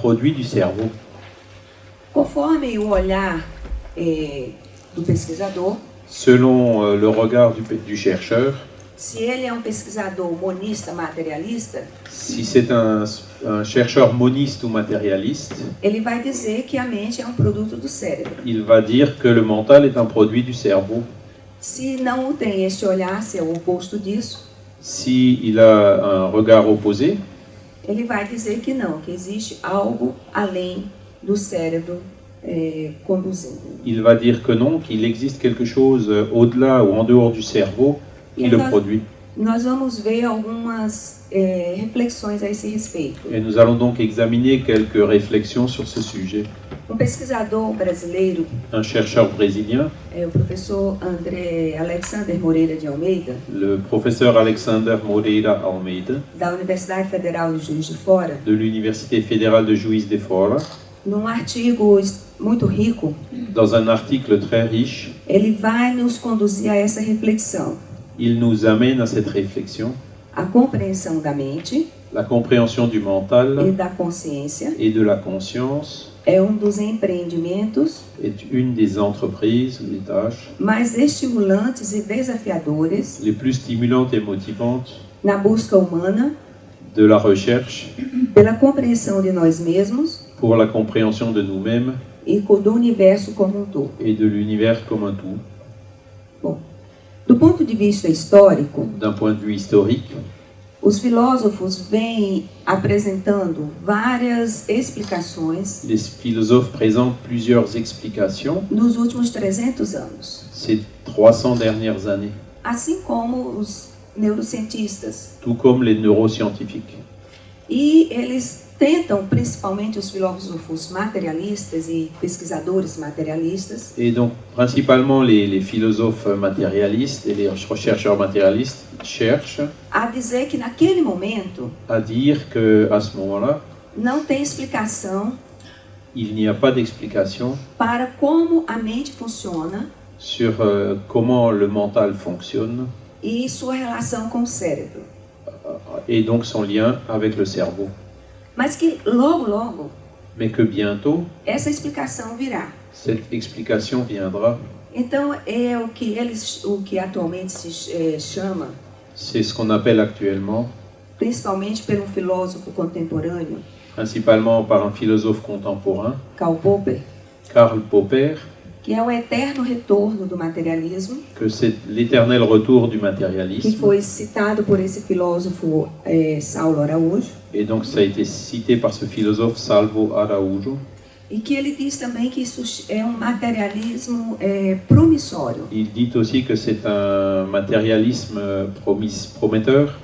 produit du cerveau. Conforme o olhar do pesquisador, Selon le regard du chercheur, se ele é pesquisador monista materialista, si c'est un chercheur moniste ou matérialiste, ele vai dizer que a mente é produto do cérebro. il va dire que le mental est un produit du cerveau. Se não tem este olhar, se é o oposto disso, Si il a un regard opposé, ele vai dizer que não, que existe algo além do cérebro conduzindo. il va dire que non, qu'il existe quelque chose au-delà ou en dehors du cerveau qui le produit. Nós vamos ver algumas reflexões a esse respeito. Et nous allons donc examiner quelques réflexions sur ce sujet. Pesquisador brasileiro, Un chercheur brésilien, o professor André Alexander Moreira de Almeida, le professeur Alexander Moreira Almeida, da Universidade Federal de Juiz de Fora, de l'Université fédérale de Juiz de Fora, num artigo muito rico, dans un article très riche, ele vai nos conduzir a essa reflexão. il nous amène à cette réflexion, A compreensão da mente la compréhension du mental e da consciência et de la conscience é dos empreendimentos est une des entreprises, des tâches mais estimulantes e desafiadores les plus stimulantes et motivantes na busca humana de la recherche pela compreensão de nós mesmos pour la compréhension de nous-mêmes e do universo como todo. et de l'univers comme un tout. Bom, do ponto de vista histórico, d'un point de vue historique, os filósofos vêm apresentando várias explicações les philosophes présentent plusieurs explications nos últimos 300 anos, ces 300 dernières années, assim como os neurocientistas. tout comme les neuroscientifiques. E eles tentam, principalmente os filósofos materialistas e pesquisadores materialistas, Et donc, principalement les philosophes matérialistes et les chercheurs matérialistes cherchent a dizer que naquele momento à dire qu'à ce moment-là, não tem explicação il n'y a pas d'explication para como a mente funciona sur comment le mental fonctionne e sua relação com o cérebro. et donc son lien avec le cerveau. Mas que logo, Mais que bientôt, essa explicação virá. cette explication viendra. Então é o que atualmente se chama, C'est ce qu'on appelle actuellement, principalmente por filósofo contemporâneo, principalement par un philosophe contemporain, Karl Popper, Karl Popper, que é o eterno retorno do materialismo, que c'est l'éternel retour du que matérialisme. foi citado por esse filósofo Saulo Araújo, Et donc ça a été cité par ce philosophe Salvo Araújo. e que ele diz também que isso é materialismo promissório. Il dit aussi que c'est un matérialisme prometteur.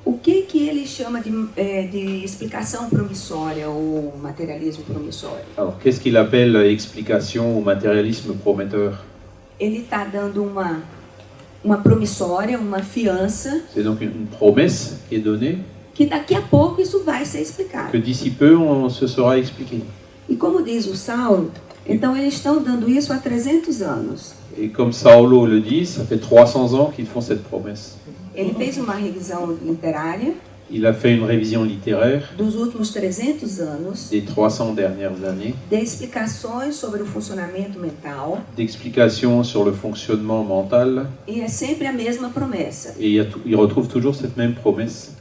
O que ele chama de explicação promissória ou materialismo promissório? Alors qu'est-ce qu'il appelle explication ou matérialisme prometteur? Ele está dando uma promissória, uma fiança, C'est donc une promesse qui est donnée, que daqui a pouco isso vai ser explicado. que d'ici peu on se sera expliqué. E como diz o Saulo, então eles estão dando isso há 300 anos. Et comme Saulo le dit, ça fait 300 ans qu'ils font cette promesse. Ele fez uma revisão literária Il a fait une révision littéraire dos últimos 300 anos, des 300 dernières années, de explicações sobre o funcionamento mental, d'explications sur le fonctionnement mental, e é sempre a mesma promessa. et il retrouve toujours cette même promesse.